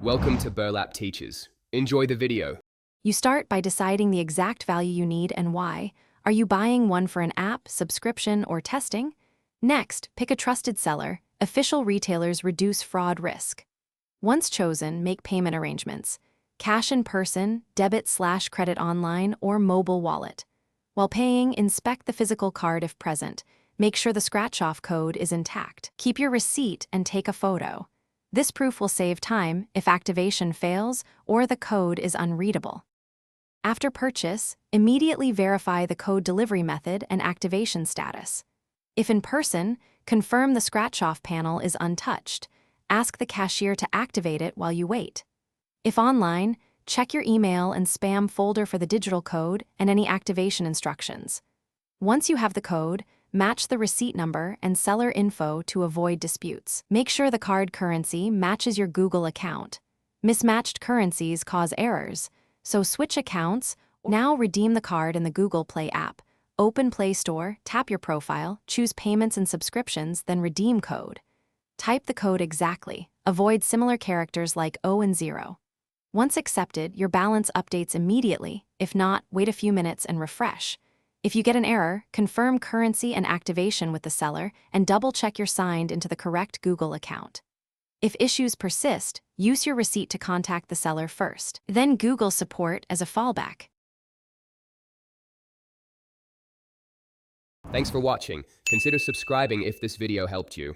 Welcome to Burlap Teachers. Enjoy the video. You start by deciding the exact value you need and why. Are you buying one for an app, subscription, or testing? Next, pick a trusted seller. Official retailers reduce fraud risk. Once chosen, make payment arrangements. Cash in person, debit/credit online, or mobile wallet. While paying, inspect the physical card if present. Make sure the scratch-off code is intact. Keep your receipt and take a photo. This proof will save time if activation fails or the code is unreadable. After purchase, immediately verify the code delivery method and activation status. If in person, confirm the scratch-off panel is untouched. Ask the cashier to activate it while you wait. If online, check your email and spam folder for the digital code and any activation instructions. Once you have the code, match the receipt number and seller info to avoid disputes. Make sure the card currency matches your Google account. Mismatched currencies cause errors, so switch accounts. Now redeem the card in the Google Play app. Open Play Store, tap your profile, choose Payments and Subscriptions, then redeem code. Type the code exactly. Avoid similar characters like O and 0. Once accepted, your balance updates immediately. If not, wait a few minutes and refresh. If you get an error, confirm currency and activation with the seller and double-check you're signed into the correct Google account. If issues persist, use your receipt to contact the seller first, then Google support as a fallback. Thanks for watching. Consider subscribing if this video helped you.